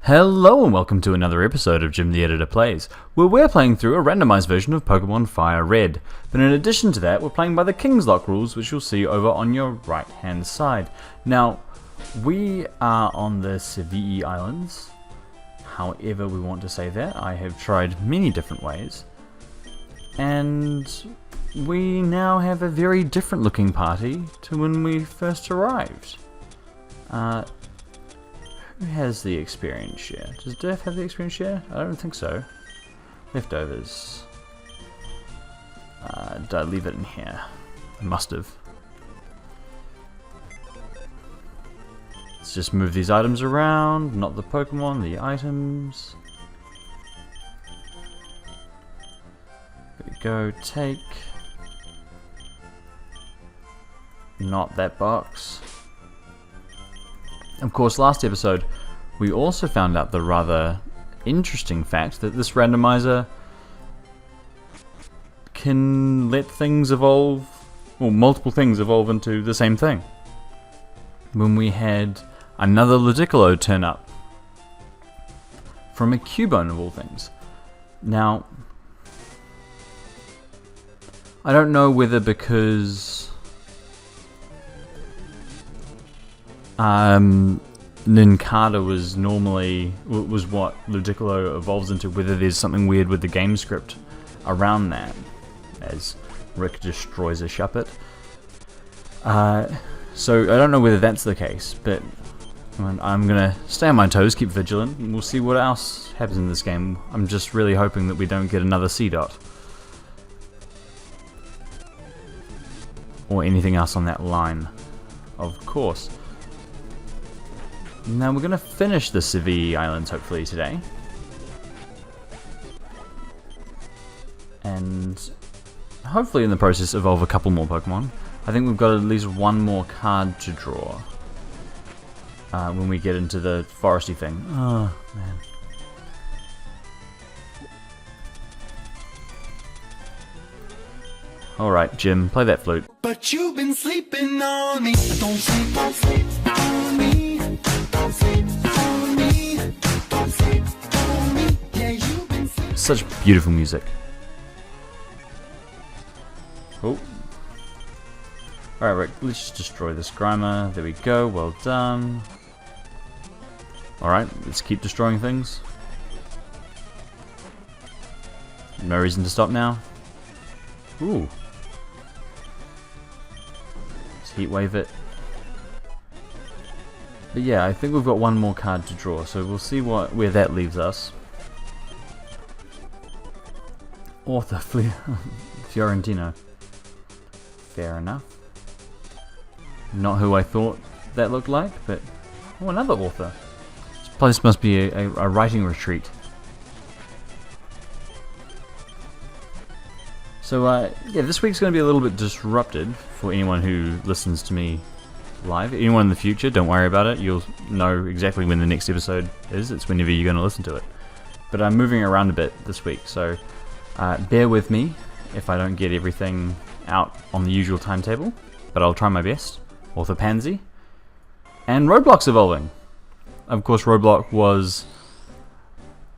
Hello and welcome to another episode of Jim the Editor Plays, where we're playing through a randomized version of Pokemon Fire Red. But in addition to that, we're playing by the Kingslocke rules, which you'll see over on your right hand side. Now, we are on the Sevii Islands, however we want to say that. I have tried many different ways. And we now have a very different looking party to when we first arrived. Who has the experience share? Does Durf have the experience share? I don't think so. Leftovers. Did I leave it in here? I must have. Let's just move these items around, not the Pokemon, the items. There we go, take. Not that box. Of course, last episode we also found out the rather interesting fact that this randomizer can let things evolve, or multiple things evolve into the same thing. When we had another Ludicolo turn up from a Cubone of all things. Now, I don't know whether because Nincada was what Ludicolo evolves into, whether there's something weird with the game script around that, as Rick destroys a Shuppet. So I don't know whether that's the case, but I'm gonna stay on my toes, keep vigilant, and we'll see what else happens in this game. I'm just really hoping that we don't get another C-Dot. Or anything else on that line, of course. Now we're going to finish the Sevii Islands hopefully today. And hopefully in the process evolve a couple more Pokemon. I think we've got at least one more card to draw when we get into the foresty thing. Oh, man. Alright, Jim, play that flute. But you've been sleeping on me. Don't sleep on me. Don't sleep on me. Don't sleep on me. Yeah, you've been sleeping. Such beautiful music. Oh. Alright, Rick, let's just destroy this Grimer. There we go, well done. Alright, let's keep destroying things. No reason to stop now. Ooh. Let's heat wave it. But yeah, I think we've got one more card to draw, so we'll see where that leaves us. Author Fiorentino. Fair enough. Not who I thought that looked like, but oh, another author. This place must be a writing retreat. So yeah, this week's going to be a little bit disrupted for anyone who listens to me live. Anyone in the future, don't worry about it. You'll know exactly when the next episode is. It's whenever you're going to listen to it. But I'm moving around a bit this week, so bear with me if I don't get everything out on the usual timetable. But I'll try my best. Author Pansy. And Roadblock's evolving. Of course, Roadblock was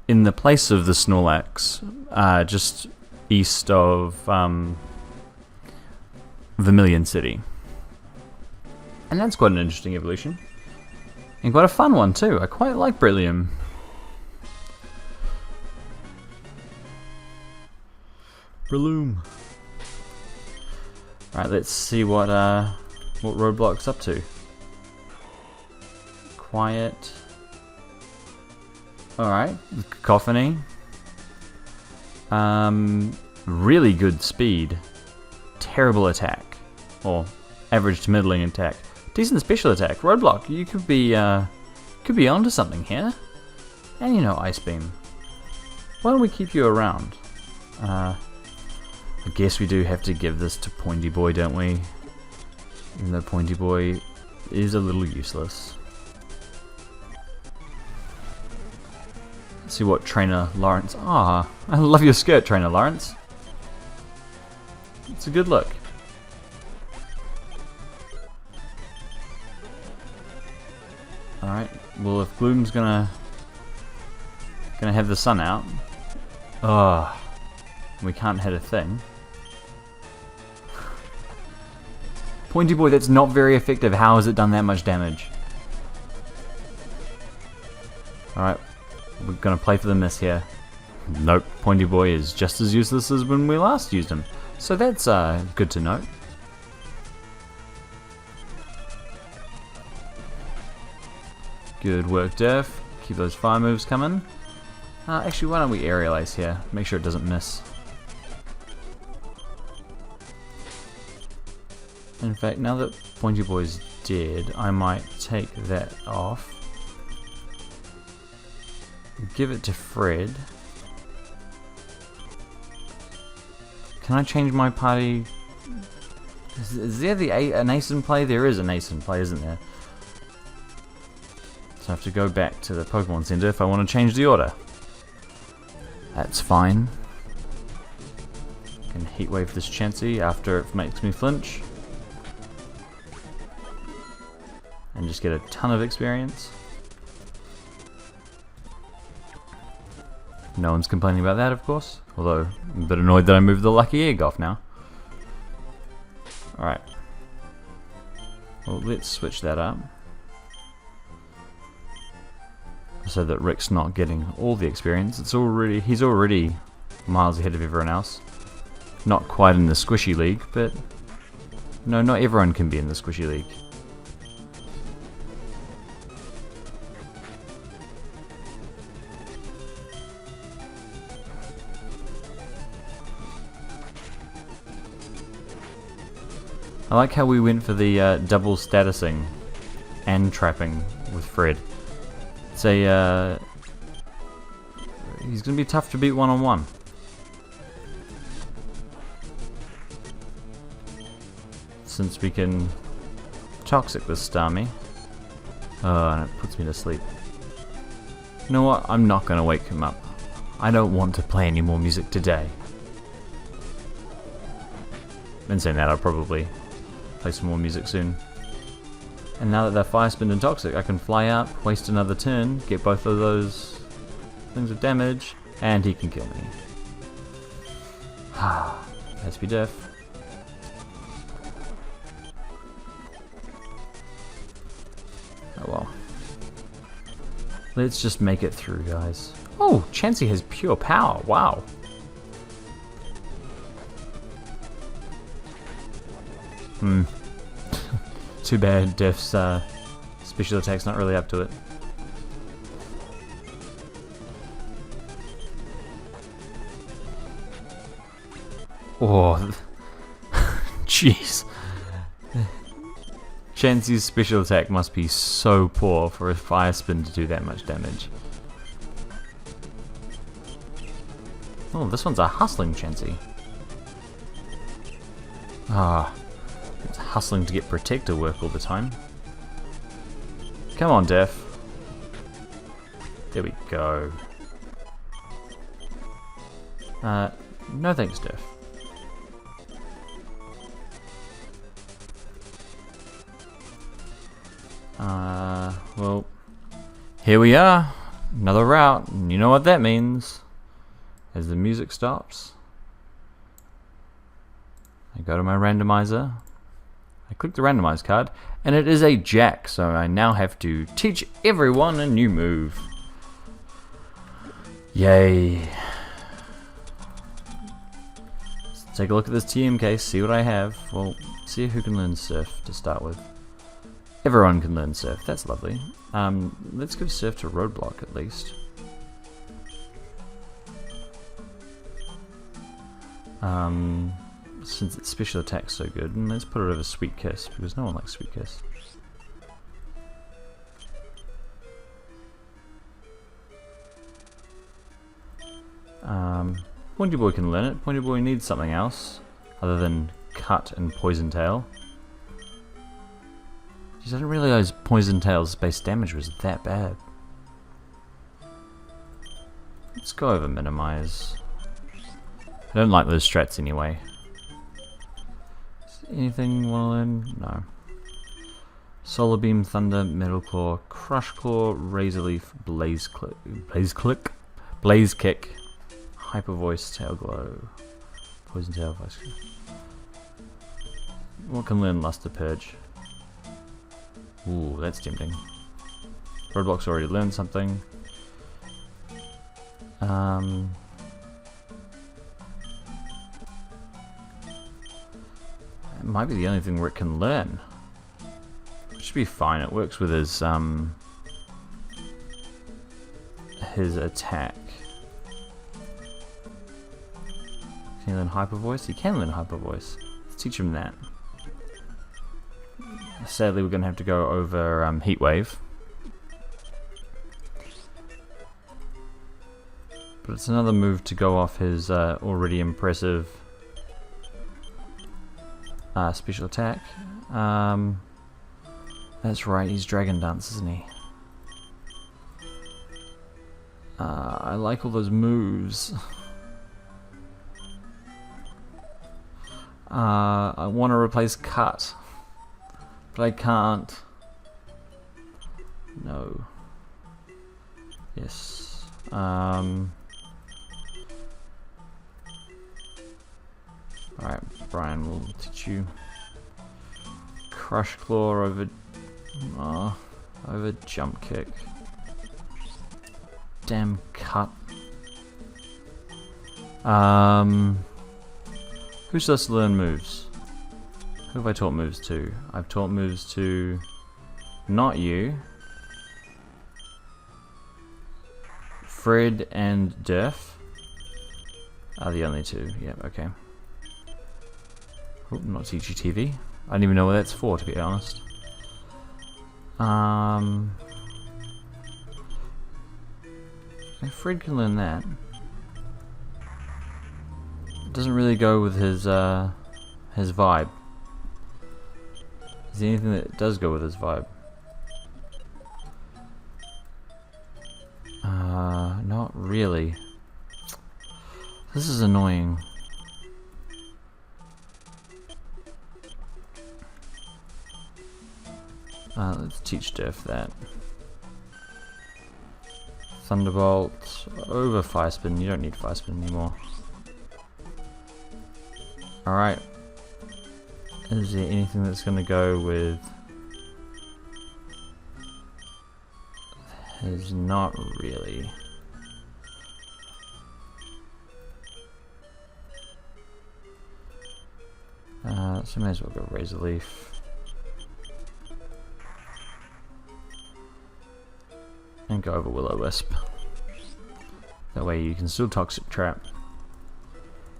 in the place of the Snorlax, just east of Vermilion City. And that's quite an interesting evolution. And quite a fun one too. I quite like Brillium. Breloom. Alright, let's see what Roadblock's up to. Quiet. Alright, Cacophony. Really good speed. Terrible attack. Or average to middling attack. Decent special attack. Roadblock, you could be onto something here. And you know, Ice Beam. Why don't we keep you around? I guess we do have to give this to Pointy Boy, don't we? Even though Pointy Boy is a little useless. Let's see what Trainer Lawrence... Ah, I love your skirt, Trainer Lawrence. It's a good look. Alright, well if Gloom's gonna Gonna have the sun out. Oh, we can't hit a thing. Pointy boy, that's not very effective. How has it done that much damage? Alright, we're gonna play for the miss here. Nope, Pointy boy is just as useless as when we last used him. So that's good to note. Good work, Def. Keep those fire moves coming. Actually, why don't we aerial ace here? Make sure it doesn't miss. In fact, now that Pointy Boy's dead, I might take that off. Give it to Fred. Can I change my party? Is there an ace in play? There is an ace in play, isn't there? So I have to go back to the Pokemon Center if I want to change the order. That's fine. I can heat wave this Chansey after it makes me flinch. And just get a ton of experience. No one's complaining about that, of course. Although, I'm a bit annoyed that I moved the Lucky Egg off now. Alright. Well, let's switch that up. So that Rick's not getting all the experience. He's already miles ahead of everyone else. Not quite in the squishy league, but no, not everyone can be in the squishy league. I like how we went for the double statusing and trapping with Fred. It's a he's gonna be tough to beat one-on-one. Since we can toxic this Starmie. Oh, and it puts me to sleep. You know what? I'm not gonna wake him up. I don't want to play any more music today. In saying that, I'll probably play some more music soon. And now that they're Fire Spin and Toxic, I can fly out, waste another turn, get both of those things of damage, and he can kill me. Has to be Def. Oh well. Let's just make it through, guys. Oh, Chansey has pure power. Wow. Too bad Def's special attack's not really up to it. Oh, jeez. Chansey's special attack must be so poor for a Fire Spin to do that much damage. Oh, this one's a hustling Chansey. Ah. It's hustling to get Protector work all the time. Come on, Def. There we go. No thanks, Def. Well, here we are. Another route, and you know what that means. As the music stops, I go to my randomizer. I click the randomize card, and it is a Jack, so I now have to teach everyone a new move. Yay. Let's take a look at this TM case, see what I have. Well, see who can learn Surf to start with. Everyone can learn Surf, that's lovely. Let's give Surf to Roadblock at least. Since its special attack's so good, and let's put it over Sweet Kiss, because no one likes Sweet Kiss. Pointy Boy can learn it. Pointy Boy needs something else, other than Cut and Poison Tail. Jeez, I didn't realize Poison Tail's base damage was that bad. Let's go over Minimize. I don't like those strats anyway. Anything you want to learn? No. Solar Beam, Thunder, Metal Claw, Crush Claw, Razor Leaf, Blaze Click, Blaze Kick, Hyper Voice, Tail Glow, Poison Tail, Voice. What can learn Luster Purge? Ooh, that's tempting. Roadblock's already learned something. It might be the only thing where it can learn. It should be fine. It works with his attack. Can he learn Hyper Voice? He can learn Hyper Voice. Let's teach him that. Sadly, we're going to have to go over Heat Wave. But it's another move to go off his already impressive special attack. That's right, he's Dragon Dance, isn't he? I like all those moves. I want to replace Cut, but I can't. No. Yes. Alright, Brian will teach you Crush Claw over Jump Kick. Damn Cut. Who's supposed to learn moves? Who have I taught moves to? I've taught moves to not you. Fred and Durf are the only two. Yep, okay. Oh, not TGTV. I don't even know what that's for, to be honest. Fred can learn that. It doesn't really go with his vibe. Is there anything that does go with his vibe? Not really. This is annoying. Let's teach Durf that. Thunderbolt over Fire Spin. You don't need Fire Spin anymore. Alright. Is there anything that's going to go with his? Not really. So may as well go Razor Leaf. And go over Will-O-Wisp. That way you can still Toxic Trap.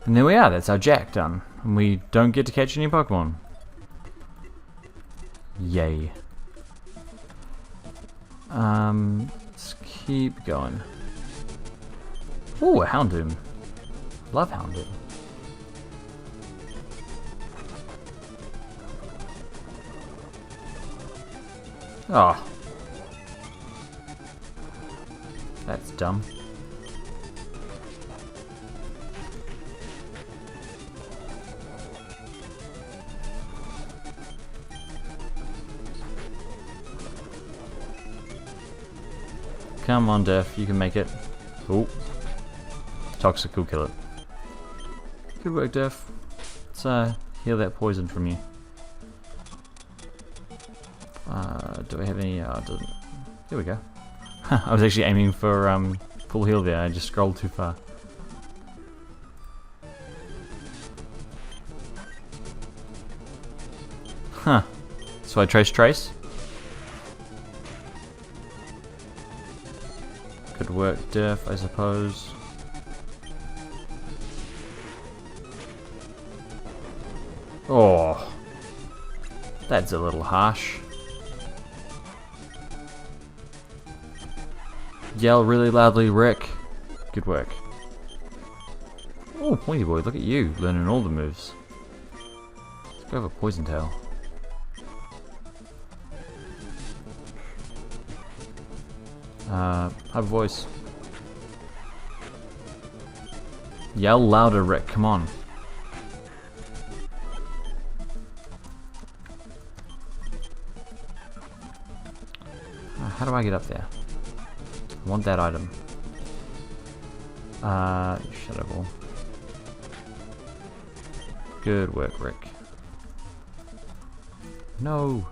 And there we are, that's our Jack done. And we don't get to catch any Pokemon. Yay. Let's keep going. Ooh, a Houndoom. Love Houndoom. Oh. That's dumb. Come on, Def, you can make it. Oh. Toxic will kill it. Good work, Def. Let's heal that poison from you. Do I have any? Doesn't. There we go. I was actually aiming for full heal there. I just scrolled too far. Huh. So I trace. Good work, Def, I suppose. Oh. That's a little harsh. Yell really loudly, Rick. Good work. Oh, Pointy Boy, look at you, learning all the moves. Let's go over Poison Tail. Have a voice. Yell louder, Rick, come on. How do I get up there? I want that item. Shadow Ball. Good work, Rick. No.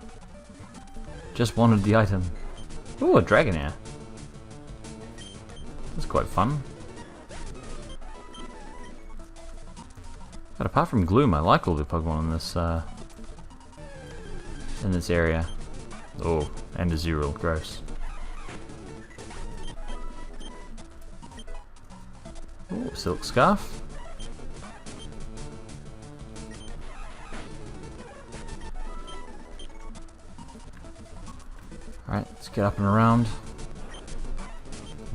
Just wanted the item. Ooh, a Dragonair. That's quite fun. But apart from Gloom, I like all the Pokemon in this area. Oh, and a Zeril, gross. Oh, Silk Scarf. Alright, let's get up and around.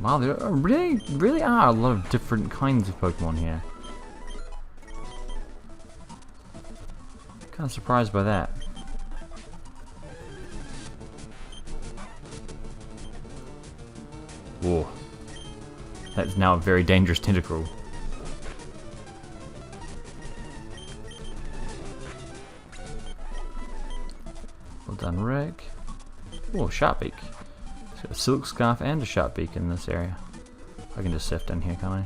Wow, there really are a lot of different kinds of Pokemon here. Kind of surprised by that. Whoa. That's now a very dangerous tentacle. Well done, Rick. Oh, Sharpbeak. It's got a Silk Scarf and a Sharpbeak in this area. I can just surf down here, can't I?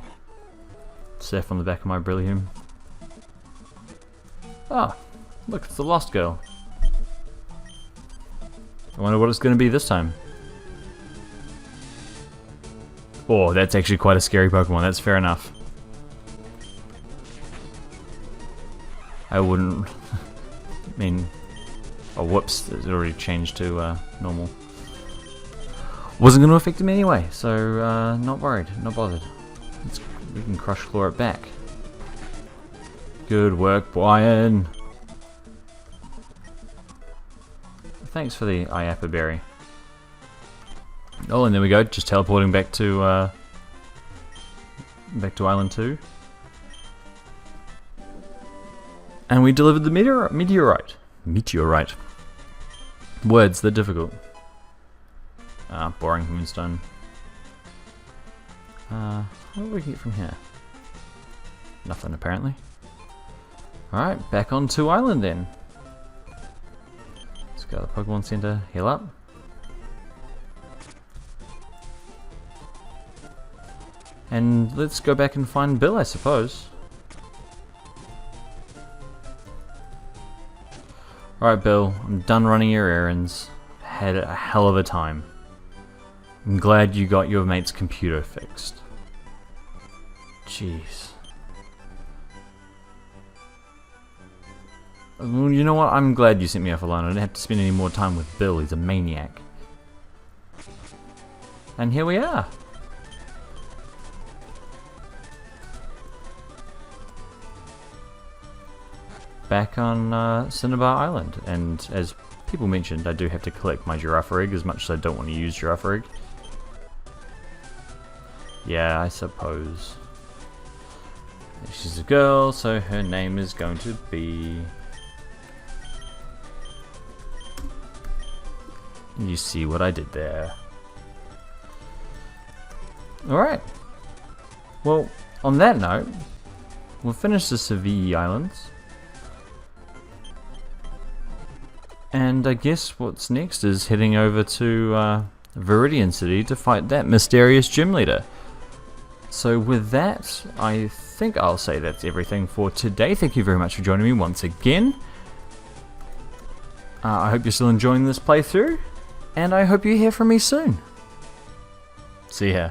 Surf on the back of my Brillium. Oh, look, it's the Lost Girl. I wonder what it's going to be this time. Oh, that's actually quite a scary Pokemon, that's fair enough. I wouldn't... I mean... Oh, whoops, it's already changed to normal. Wasn't going to affect him anyway, so not worried, not bothered. We can Crush Claw it back. Good work, Brian! Thanks for the Iapa Berry. Oh, and there we go, just teleporting back to Island 2. And we delivered the meteorite. Meteorite. Words, they're difficult. Ah, boring Moonstone. What do we get from here? Nothing, apparently. Alright, back on to Island then. Let's go to the Pokemon Center, heal up. And let's go back and find Bill, I suppose. Alright, Bill, I'm done running your errands. Had a hell of a time. I'm glad you got your mate's computer fixed. Jeez. Well, you know what? I'm glad you sent me off alone. I didn't have to spend any more time with Bill. He's a maniac. And here we are. Back on Cinnabar Island, and as people mentioned, I do have to collect my Girafarig as much as I don't want to use Girafarig. Yeah, I suppose. She's a girl, so her name is going to be... You see what I did there. Alright. Well, on that note, we'll finish the Sevii Islands. And I guess what's next is heading over to Viridian City to fight that mysterious gym leader. So with that, I think I'll say that's everything for today. Thank you very much for joining me once again. I hope you're still enjoying this playthrough, and I hope you hear from me soon. See ya.